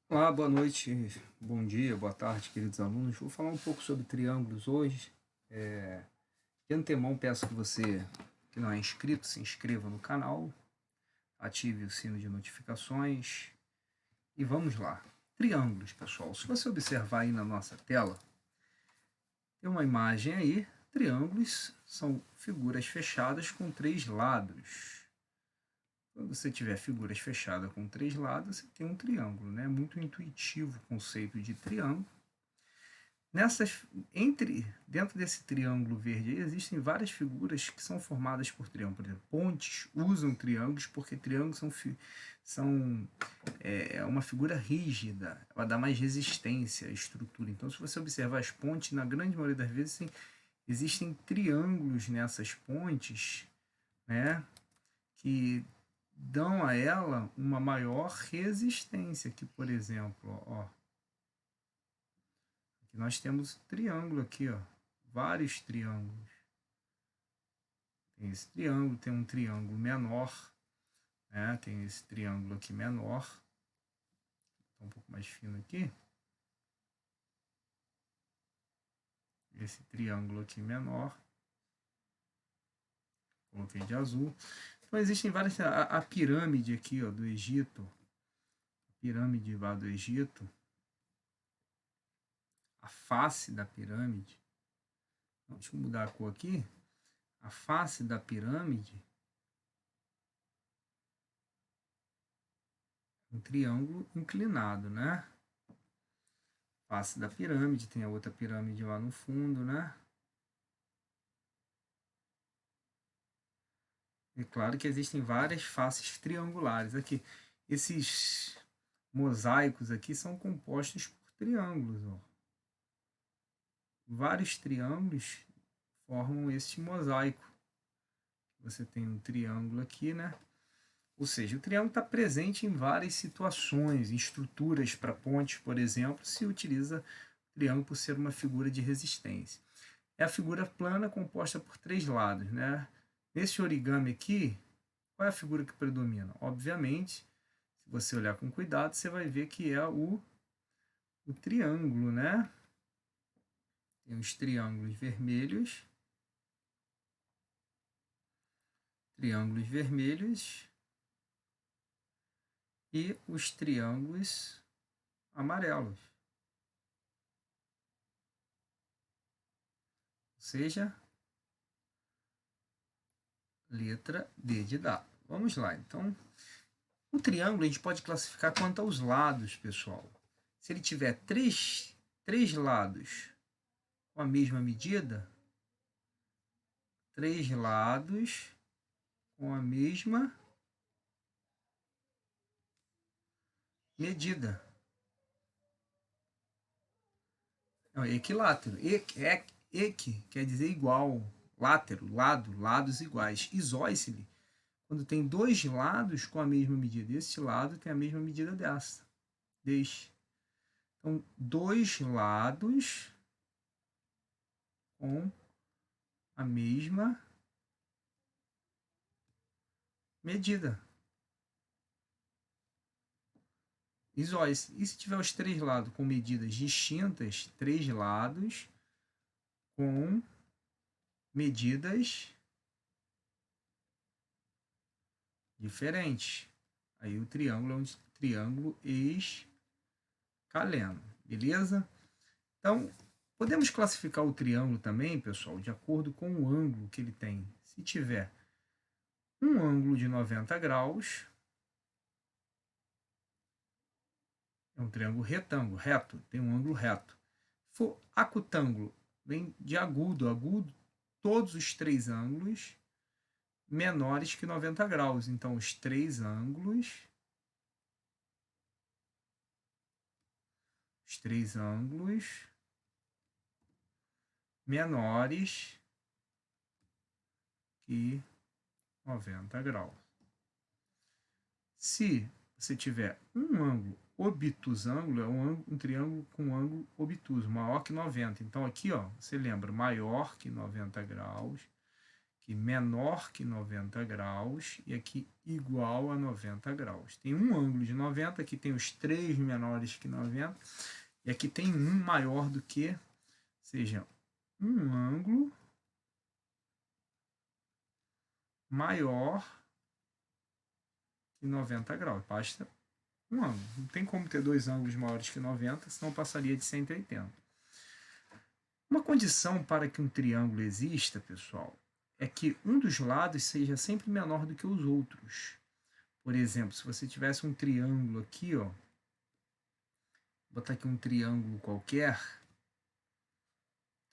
Olá, boa noite, bom dia, boa tarde, queridos alunos. Vou falar um pouco sobre triângulos hoje. De antemão, peço que você que não é inscrito, se inscreva no canal, ative o sino de notificações e vamos lá. Triângulos, pessoal. Se você observar aí na nossa tela, tem uma imagem aí. Triângulos são figuras fechadas com três lados. Quando você tiver figuras fechadas com três lados, você tem um triângulo, né? Muito intuitivo o conceito de triângulo. Dentro desse triângulo verde aí, existem várias figuras que são formadas por triângulos. Por exemplo, pontes usam triângulos porque triângulos são uma figura rígida, ela dá mais resistência à estrutura. Então, se você observar as pontes, na grande maioria das vezes existem triângulos nessas pontes, né, que dão a ela uma maior resistência. Que, por exemplo, ó, nós temos triângulo aqui, ó, vários triângulos. Tem esse triângulo, tem um triângulo menor, né? Tem esse triângulo aqui menor, tá um pouco mais fino aqui. Esse triângulo aqui menor, coloquei de azul. Então existem várias, a pirâmide aqui, ó, do Egito, a pirâmide lá do Egito, a face da pirâmide. Então, deixa eu mudar a cor aqui. A face da pirâmide, um triângulo inclinado, né? Face da pirâmide, tem a outra pirâmide lá no fundo, né? É claro que existem várias faces triangulares aqui. Esses mosaicos aqui são compostos por triângulos, ó. Vários triângulos formam este mosaico. Você tem um triângulo aqui, né? Ou seja, o triângulo está presente em várias situações, em estruturas para pontes, por exemplo, se utiliza o triângulo por ser uma figura de resistência. É a figura plana composta por três lados, né? Nesse origami aqui, qual é a figura que predomina? Obviamente, se você olhar com cuidado, você vai ver que é o triângulo, né? Tem os triângulos vermelhos e os triângulos amarelos. Ou seja, letra D de dado. Vamos lá, então. O triângulo a gente pode classificar quanto aos lados, pessoal. Se ele tiver três lados com a mesma medida, três lados com a mesma medida. Não, equilátero. Equi quer dizer igual. Látero, lado, lados iguais. Isósceles, quando tem dois lados com a mesma medida. Este lado tem a mesma medida deste. Então, dois lados com a mesma medida. Isósceles. E se tiver os três lados com medidas distintas, três lados com medidas diferentes. Aí o triângulo é um triângulo escaleno, beleza? Então, podemos classificar o triângulo também, pessoal, de acordo com o ângulo que ele tem. Se tiver um ângulo de 90 graus, é um triângulo retângulo, reto, tem um ângulo reto. Se for acutângulo, vem de agudo, agudo, todos os três ângulos menores que 90 graus. Então, os três ângulos menores que 90 graus. Se você tiver um ângulo obtusângulo, é um triângulo com ângulo obtuso, maior que 90. Então aqui, ó, você lembra, maior que 90 graus, Aqui menor que 90 graus e aqui igual a 90 graus. Tem um ângulo de 90, aqui tem os três menores que 90 e aqui tem um maior do que, ou seja, um ângulo maior que 90 graus. Basta um ângulo. Não tem como ter dois ângulos maiores que 90, senão passaria de 180. Uma condição para que um triângulo exista, pessoal, é que um dos lados seja sempre menor do que os outros. Por exemplo, se você tivesse um triângulo aqui, ó, vou botar aqui um triângulo qualquer,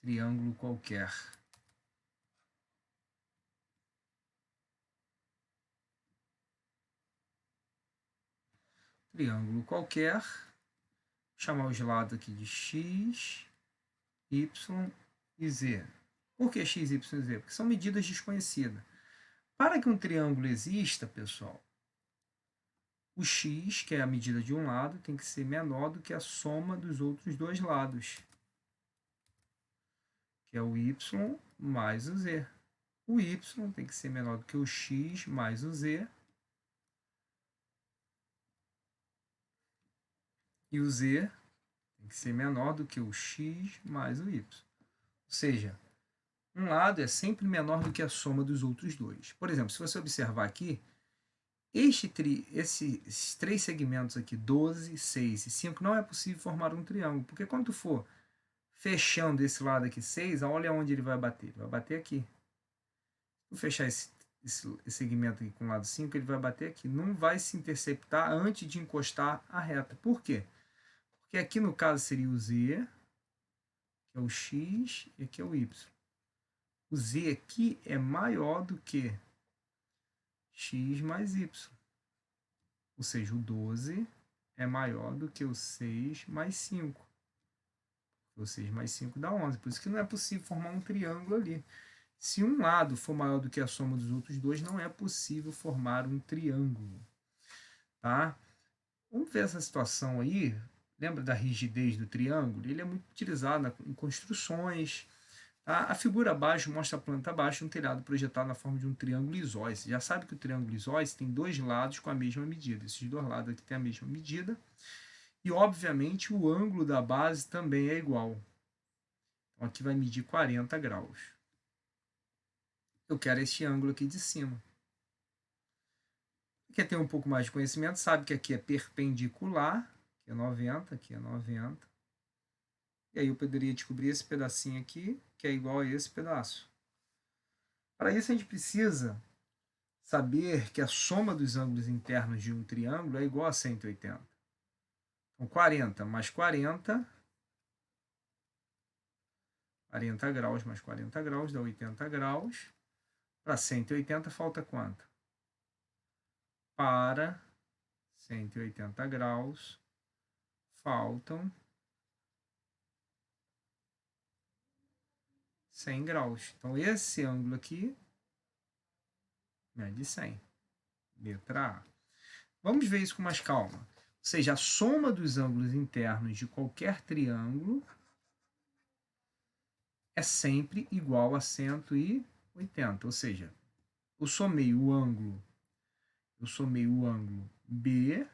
triângulo qualquer. Triângulo qualquer, chamar os lados aqui de x, y e z. Por que x, y e z? Porque são medidas desconhecidas. Para que um triângulo exista, pessoal, o x, que é a medida de um lado, tem que ser menor do que a soma dos outros dois lados, que é o y mais o z. O y tem que ser menor do que o x mais o z. E o z tem que ser menor do que o x mais o y. Ou seja, um lado é sempre menor do que a soma dos outros dois. Por exemplo, se você observar aqui, esses três segmentos aqui, 12, 6 e 5, não é possível formar um triângulo, porque quando tu for fechando esse lado aqui, 6, olha onde ele vai bater. Ele vai bater aqui. Se tu fechar esse segmento aqui com o lado 5, ele vai bater aqui. Não vai se interceptar antes de encostar a reta. Por quê? Porque aqui no caso seria o z, que é o x, e aqui é o y. O z aqui é maior do que x mais y. Ou seja, o 12 é maior do que o 6 mais 5. O 6 mais 5 dá 11. Por isso que não é possível formar um triângulo ali. Se um lado for maior do que a soma dos outros dois, não é possível formar um triângulo. Tá? Vamos ver essa situação aí. Lembra da rigidez do triângulo? Ele é muito utilizado em construções. Tá? A figura abaixo mostra a planta abaixo, um telhado projetado na forma de um triângulo isósceles. Já sabe que o triângulo isósceles tem dois lados com a mesma medida. Esses dois lados aqui têm a mesma medida. E, obviamente, o ângulo da base também é igual. Então, aqui vai medir 40 graus. Eu quero este ângulo aqui de cima. Quer ter um pouco mais de conhecimento, sabe que aqui é perpendicular, que é 90, aqui é 90. E aí eu poderia descobrir esse pedacinho aqui, que é igual a esse pedaço. Para isso a gente precisa saber que a soma dos ângulos internos de um triângulo é igual a 180. Então 40 mais 40, 40 graus mais 40 graus dá 80 graus. Para 180 falta quanto? Para 180 graus faltam 100 graus. Então, esse ângulo aqui mede 100. Letra A. Vamos ver isso com mais calma. Ou seja, a soma dos ângulos internos de qualquer triângulo é sempre igual a 180. Ou seja, eu somei o ângulo B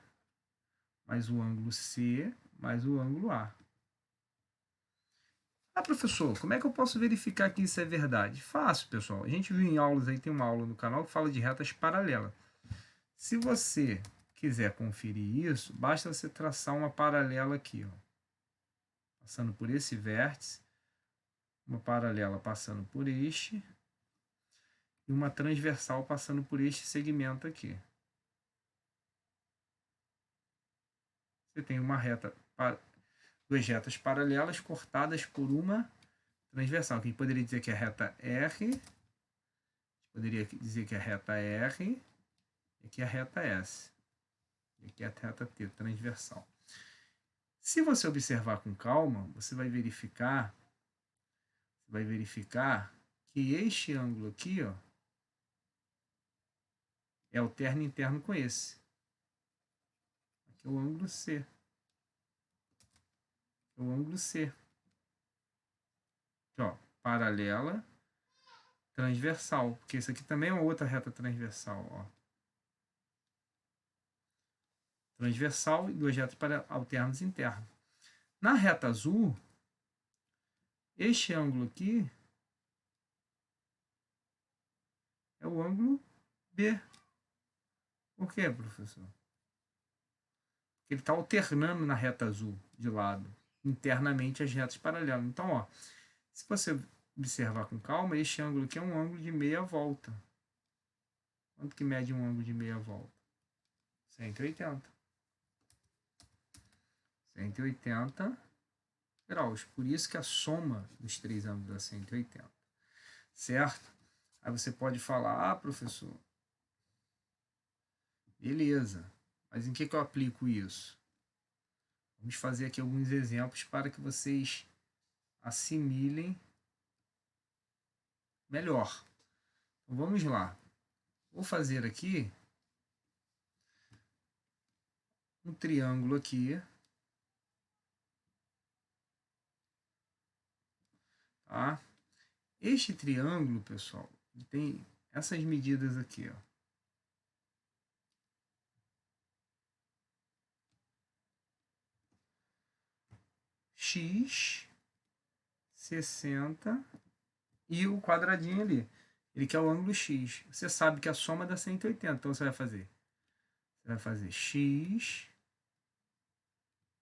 mais o ângulo C mais o ângulo A. Ah, professor, como é que eu posso verificar que isso é verdade? Fácil, pessoal. A gente viu em aulas aí, tem uma aula no canal que fala de retas paralelas. Se você quiser conferir isso, basta você traçar uma paralela aqui, ó, passando por esse vértice, uma paralela passando por este e uma transversal passando por este segmento aqui. Você tem uma reta, duas retas paralelas cortadas por uma transversal. Aqui poderia dizer que é a reta R, poderia dizer que é a reta R, e aqui é a reta S. E aqui é a reta T, transversal. Se você observar com calma, você vai verificar que este ângulo aqui, ó, é o terno interno com esse. Aqui é o ângulo C. O ângulo C. Aqui, ó, paralela, transversal, porque isso aqui também é uma outra reta transversal, ó. Transversal e duas retas para alternos internos. Na reta azul, este ângulo aqui é o ângulo B. Por quê, professor? Ele está alternando na reta azul de lado, internamente as retas paralelas. Então, ó, se você observar com calma, este ângulo aqui é um ângulo de meia volta. Quanto que mede um ângulo de meia volta? 180. 180 graus. Por isso que a soma dos três ângulos dá 180. Certo? Aí você pode falar, professor, beleza, mas em que eu aplico isso? Vamos fazer aqui alguns exemplos para que vocês assimilem melhor. Então, vamos lá. Vou fazer aqui um triângulo aqui. Tá? Este triângulo, pessoal, tem essas medidas aqui, ó. X, 60 e o quadradinho ali. Ele quer o ângulo X. Você sabe que a soma dá 180, então você vai fazer X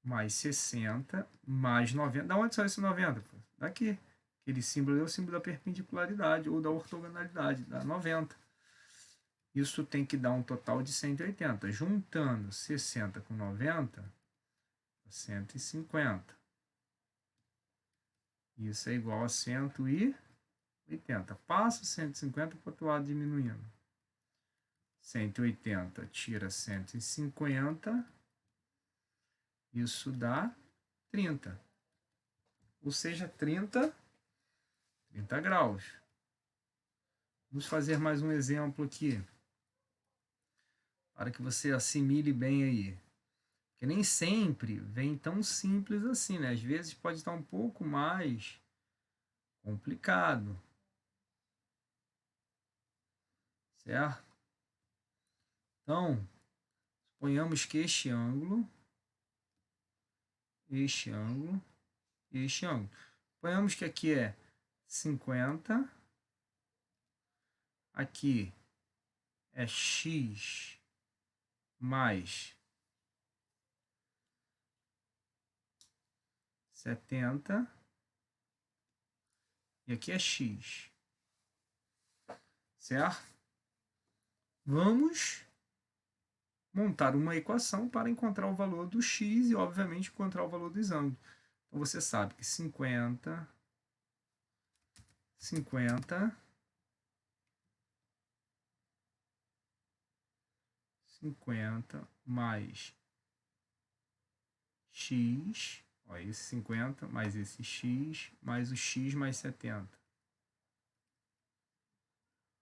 mais 60 mais 90. Da onde saiu esse 90? Daqui. Aquele símbolo é o símbolo da perpendicularidade ou da ortogonalidade, dá 90. Isso tem que dar um total de 180. Juntando 60 com 90, 150. Isso é igual a 180. Passa o 150 para o outro lado diminuindo. 180 tira 150. Isso dá 30. Ou seja, 30 graus. Vamos fazer mais um exemplo aqui. Para que você assimile bem aí. Porque nem sempre vem tão simples assim, né? Às vezes pode estar um pouco mais complicado. Certo? Então, suponhamos que este ângulo, este ângulo. Suponhamos que aqui é 50. Aqui é x mais 70. E aqui é x. Certo? Vamos montar uma equação para encontrar o valor do x e, obviamente, encontrar o valor dos ângulos. Então, você sabe que 50 mais x, ó, esse 50 mais esse x, mais o x mais 70.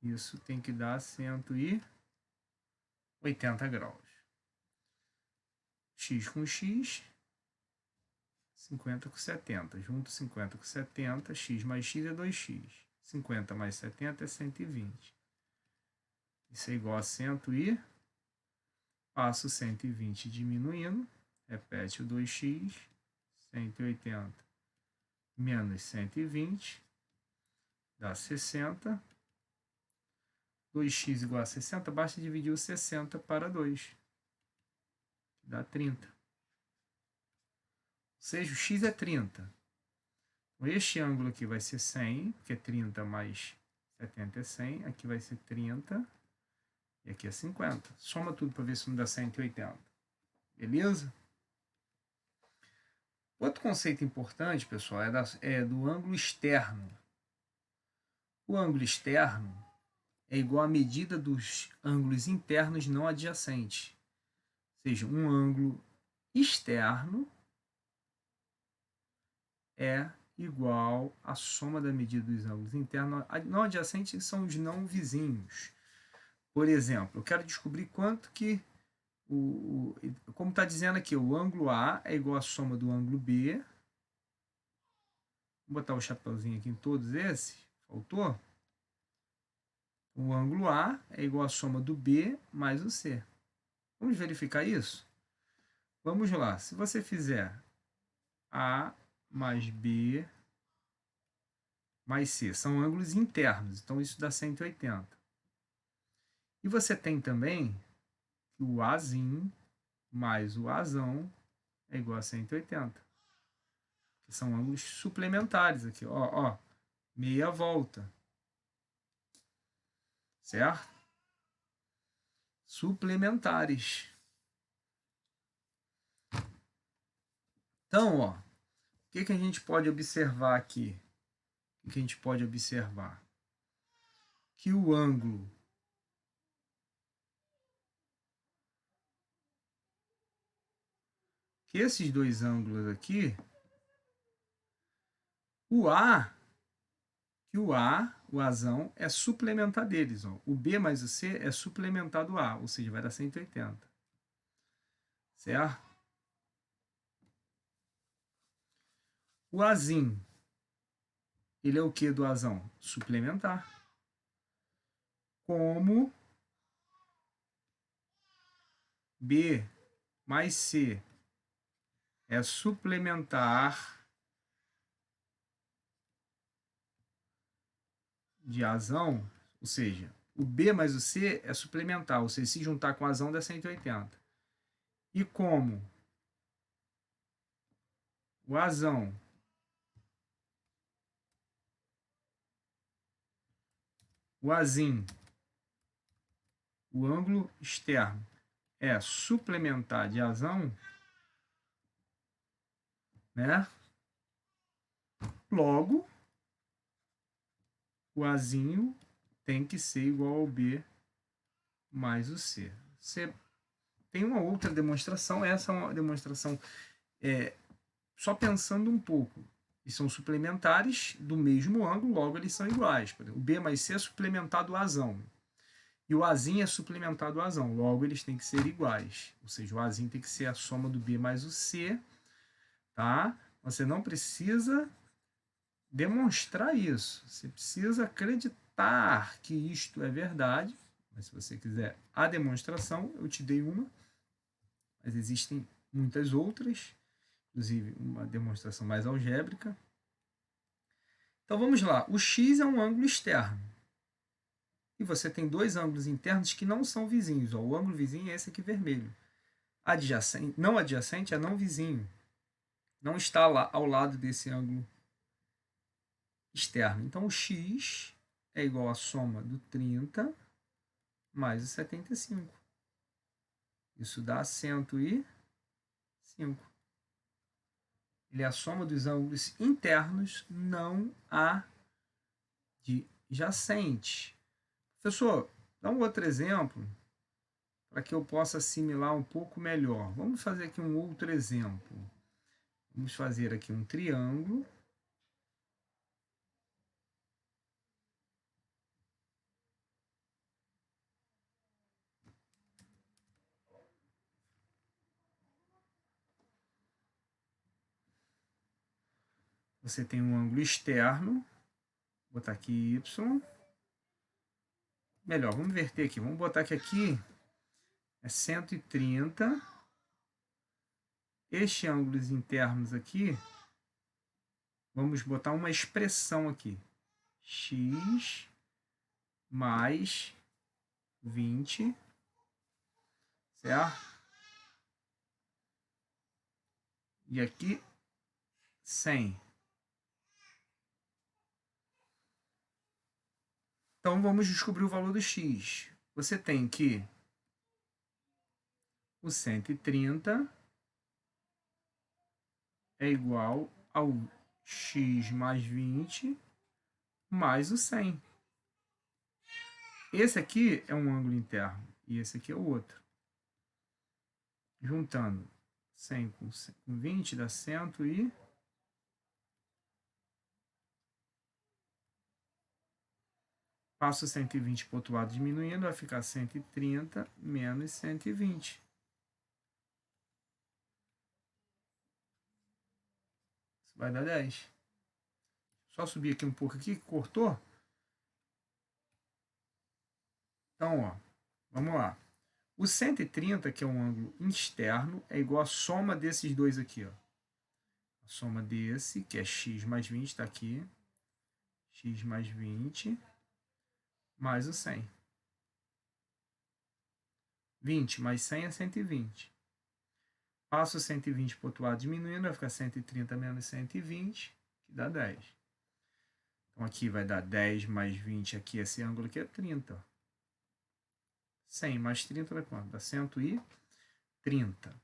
Isso tem que dar 180 graus. X com x, 50 com 70. Junto 50 com 70, x mais x é 2x. 50 mais 70 é 120. Isso é igual a 100 passo 120 diminuindo. Repete o 2x, 180 menos 120 dá 60. 2x igual a 60, basta dividir o 60 para 2. Dá 30. Ou seja, o x é 30. Então, este ângulo aqui vai ser 100, porque 30 mais 70 é 100. Aqui vai ser 30 e aqui é 50. Soma tudo para ver se não dá 180. Beleza? Outro conceito importante, pessoal, é do ângulo externo. O ângulo externo é igual à medida dos ângulos internos não adjacentes. Ou seja, um ângulo externo é igual à soma da medida dos ângulos internos. Não adjacentes são os não vizinhos. Por exemplo, eu quero descobrir quanto que, como está dizendo aqui, o ângulo A é igual à soma do ângulo B. Vou botar o chapeuzinho aqui em todos esses. Faltou? O ângulo A é igual à soma do B mais o C. Vamos verificar isso? Vamos lá. Se você fizer A mais B mais C, são ângulos internos, então isso dá 180. E você tem também que o Azinho mais o Azão é igual a 180. Que são ângulos suplementares aqui, ó, meia volta. Certo? Suplementares. Então, ó, o que a gente pode observar aqui? O que a gente pode observar? Que o ângulo que esses dois ângulos aqui, o Azão é suplementar deles. Ó. O B mais o C é suplementar do A, ou seja, vai dar 180. Certo? O Azinho, ele é o que do Azão? Suplementar. Como B mais C é suplementar de Azão, ou seja, o B mais o C é suplementar, ou seja, se juntar com Azão dá 180. E como o Azão o Azinho, o ângulo externo, é suplementar de Azão, né? Logo, o Azinho tem que ser igual ao B mais o C. Você tem uma outra demonstração, essa é uma demonstração só pensando um pouco. Eles são suplementares do mesmo ângulo, logo eles são iguais. Por exemplo, o B mais C é suplementado do Azão. E o Azinho é suplementado do Azão. Logo, eles têm que ser iguais. Ou seja, o Azinho tem que ser a soma do B mais o C. Tá? Você não precisa demonstrar isso. Você precisa acreditar que isto é verdade. Mas se você quiser a demonstração, eu te dei uma. Mas existem muitas outras. Inclusive, uma demonstração mais algébrica. Então, vamos lá. O X é um ângulo externo. E você tem dois ângulos internos que não são vizinhos. Ó. O ângulo vizinho é esse aqui vermelho. Adjacente, não adjacente é não vizinho. Não está lá ao lado desse ângulo externo. Então, o x é igual à soma do 30 mais o 75. Isso dá 105. Ele é a soma dos ângulos internos não adjacentes. Professor, dá um outro exemplo para que eu possa assimilar um pouco melhor. Vamos fazer aqui um outro exemplo. Vamos fazer aqui um triângulo. Você tem um ângulo externo. Vou botar aqui Y. Melhor, vamos inverter aqui. Vamos botar que aqui é 130. Estes ângulos internos aqui, vamos botar uma expressão aqui. X mais 20, certo? E aqui 100. Então vamos descobrir o valor do x. Você tem que o 130 é igual ao x mais 20 mais o 100. Esse aqui é um ângulo interno e esse aqui é o outro. Juntando 100 com 20 dá 100 e... Passo 120 para o outro lado diminuindo, vai ficar 130 menos 120. Isso vai dar 10. Só subir aqui um pouco aqui, cortou. Então, ó, vamos lá. O 130, que é um ângulo externo, é igual a soma desses dois aqui, ó. A soma desse, que é x mais 20, está aqui. X mais 20, mais o 100. 20 mais 100 é 120. Passo o 120 para o outro lado diminuindo, vai ficar 130 menos 120, que dá 10. Então, aqui vai dar 10 mais 20, aqui esse ângulo aqui é 30. 100 mais 30 dá quanto? Dá 130.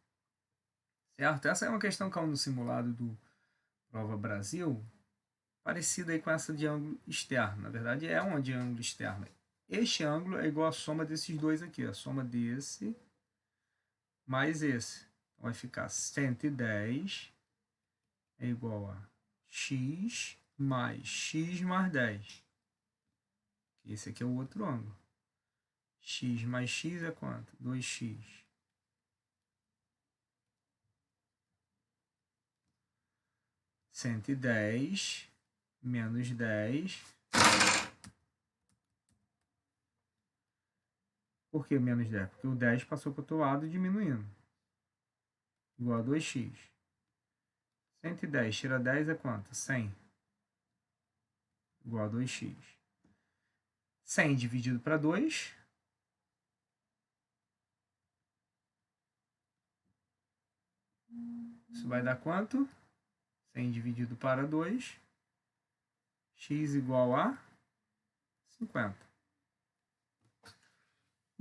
Certo? Essa é uma questão que caiu no simulado do Prova Brasil, parecida aí com essa de ângulo externo. Na verdade, é uma de ângulo externo. Este ângulo é igual à soma desses dois aqui. A soma desse mais esse. Então, vai ficar 110 é igual a x mais 10. Esse aqui é o outro ângulo. X mais x é quanto? 2x. 110 menos 10. Por que menos 10? Porque o 10 passou para o outro lado diminuindo. Igual a 2x. 110 tira 10 é quanto? 100. Igual a 2x. 100 dividido para 2. Isso vai dar quanto? 100 dividido para 2. X igual a 50.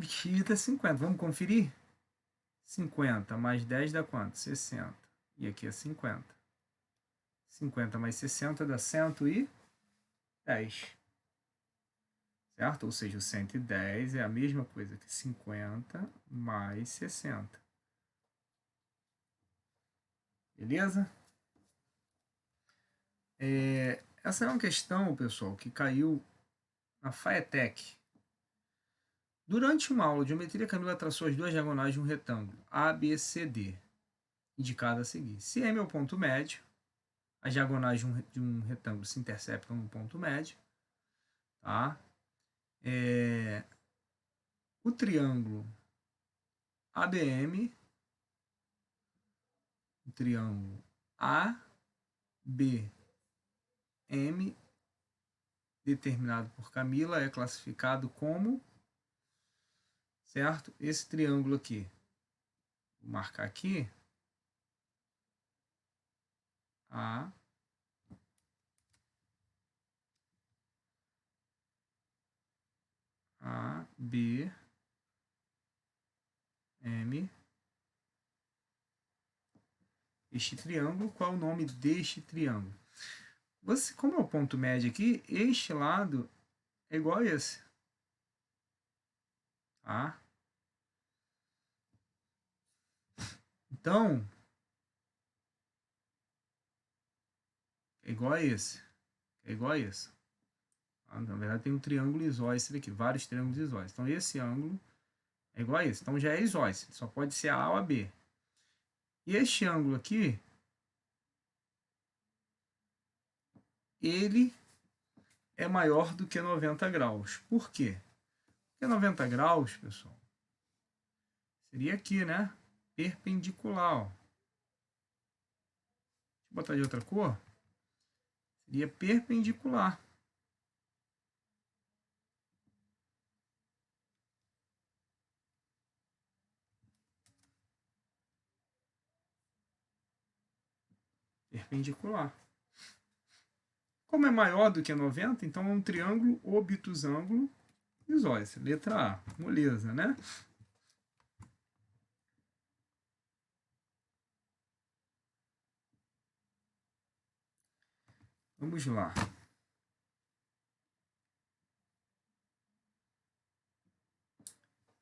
X dá 50. Vamos conferir? 50 mais 10 dá quanto? 60. E aqui é 50. 50 mais 60 dá 110. Certo? Ou seja, o 110 é a mesma coisa que 50 mais 60. Beleza? Essa é uma questão, pessoal, que caiu na FAETEC. Durante uma aula de geometria, Camila traçou as duas diagonais de um retângulo, ABCD, indicada a seguir. Se M é o ponto médio, as diagonais de um retângulo se interceptam no ponto médio. Tá? O triângulo ABM, o triângulo ABM, determinado por Camila, é classificado como, certo? Esse triângulo aqui, vou marcar aqui, A, B, M. Este triângulo, qual é o nome deste triângulo? Como é o ponto médio aqui, este lado é igual a esse. Tá? Então, é igual a esse. É igual a esse. Tá? Na verdade, tem um triângulo isósceles aqui, vários triângulos isósceles. Então, esse ângulo é igual a esse. Então, já é isósceles. Só pode ser a A ou a B. E este ângulo aqui, ele é maior do que 90 graus. Por quê? Porque 90 graus, pessoal, seria aqui, né? Perpendicular. Ó. Deixa eu botar de outra cor. Seria perpendicular. Perpendicular. Como é maior do que 90, então é um triângulo obtusângulo isósceles. Letra A. Moleza, né? Vamos lá.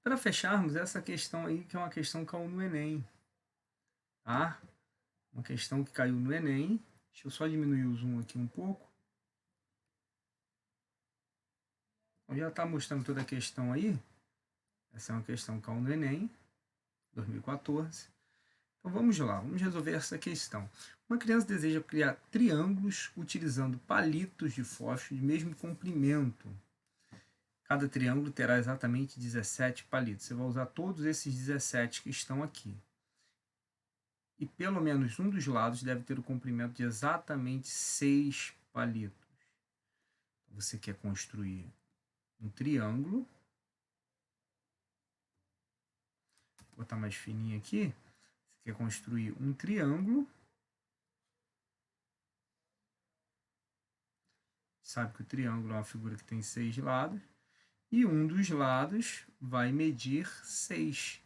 Para fecharmos essa questão aí, que é uma questão que caiu no Enem. Tá? Uma questão que caiu no Enem. Deixa eu só diminuir o zoom aqui um pouco. Então, já está mostrando toda a questão aí. Essa é uma questão que caiu no Enem, 2014. Então vamos lá, vamos resolver essa questão. Uma criança deseja criar triângulos utilizando palitos de fósforo de mesmo comprimento. Cada triângulo terá exatamente 17 palitos. Você vai usar todos esses 17 que estão aqui. E pelo menos um dos lados deve ter o comprimento de exatamente 6 palitos. Você quer construir um triângulo. Vou botar mais fininho aqui. Você quer construir um triângulo. Sabe que o triângulo é uma figura que tem 6 lados. E um dos lados vai medir 6.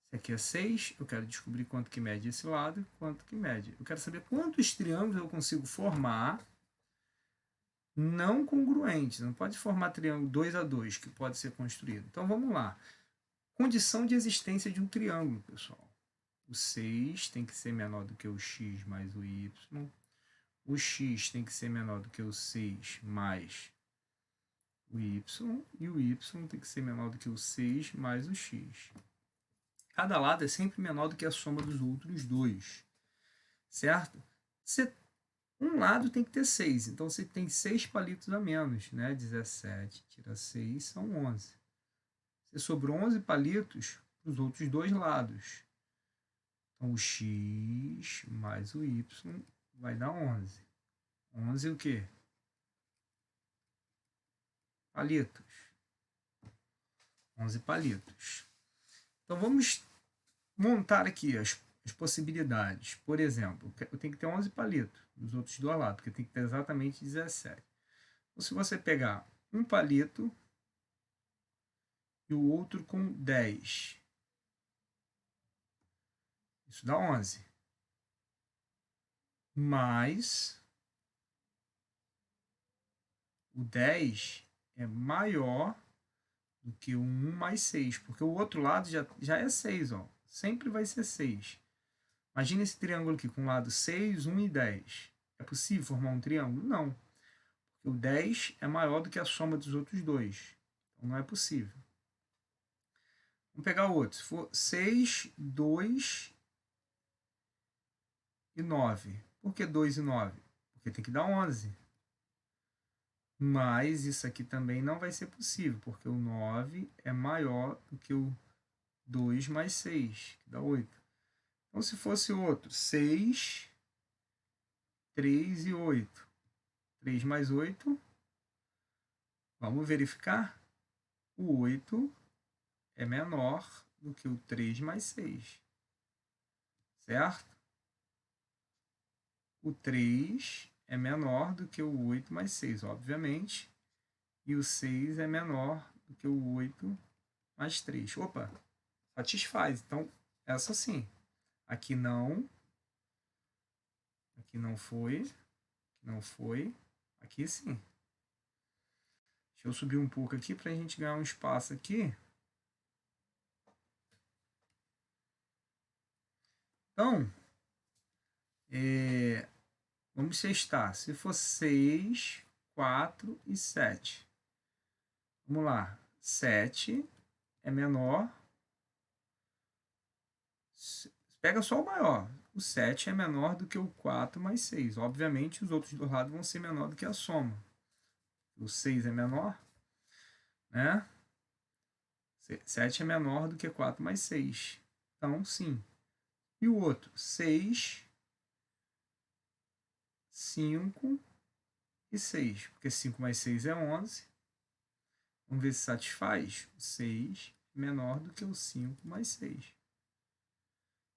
Esse aqui é 6. Eu quero descobrir quanto que mede esse lado e quanto que mede. Eu quero saber quantos triângulos eu consigo formar não congruentes. Não pode formar triângulo 2 a 2 que pode ser construído. Então vamos lá. Condição de existência de um triângulo, pessoal. O 6 tem que ser menor do que o x mais o y. O x tem que ser menor do que o 6 mais o y. E o y tem que ser menor do que o 6 mais o x. Cada lado é sempre menor do que a soma dos outros dois. Certo? Um lado tem que ter 6. Então você tem 6 palitos a menos. Né? 17 tira 6 são 11. Você sobrou 11 palitos para os outros dois lados. Então o x mais o y vai dar 11. 11 o quê? Palitos. 11 palitos. Então vamos montar aqui as possibilidades. Por exemplo, eu tenho que ter 11 palitos dos outros dois lados, porque tem que ter exatamente 17. Então, se você pegar um palito e o outro com 10, isso dá 11. Mas o 10 é maior do que o 1 mais 6, porque o outro lado já é 6, ó. Sempre vai ser 6. Imagina esse triângulo aqui com o lado 6, 1 e 10. É possível formar um triângulo? Não. Porque o 10 é maior do que a soma dos outros dois. Então não é possível. Vamos pegar o outro. Se for 6, 2 e 9. Por que 2 e 9? Porque tem que dar 11. Mas isso aqui também não vai ser possível, porque o 9 é maior do que o 2 mais 6, que dá 8. Então, se fosse outro, 6, 3 e 8. 3 mais 8. Vamos verificar? O 8 é menor do que o 3 mais 6. Certo? O 3 é menor do que o 8 mais 6, obviamente. E o 6 é menor do que o 8 mais 3. Opa, satisfaz. Então, essa sim. Aqui não. Aqui não foi. Aqui não foi. Aqui sim. Deixa eu subir um pouco aqui para a gente ganhar um espaço aqui. Então, vamos testar. Se for 6, 4 e 7. Vamos lá. 7 é menor. Pega só o maior. O 7 é menor do que o 4 mais 6. Obviamente, os outros do lado vão ser menor do que a soma. O 6 é menor, né? 7 é menor do que 4 mais 6. Então, sim. E o outro? 6, 5 e 6. Porque 5 mais 6 é 11. Vamos ver se satisfaz. O 6 é menor do que o 5 mais 6.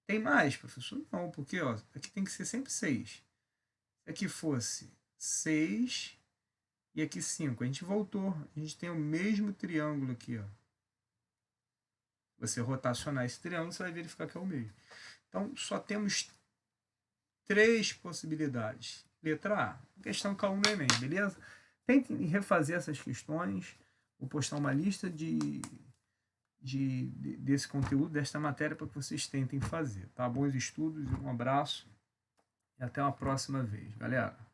Tem mais, professor? Não, porque ó, aqui tem que ser sempre 6. Se aqui fosse 6 e aqui 5, a gente voltou. A gente tem o mesmo triângulo aqui. Ó. Você rotacionar esse triângulo, você vai verificar que é o mesmo. Então, só temos 3 possibilidades. Letra A, questão caiu no Enem, beleza? Tentem refazer essas questões. Vou postar uma lista desse conteúdo, desta matéria, para que vocês tentem fazer. Tá? Bons estudos, um abraço e até uma próxima vez, galera.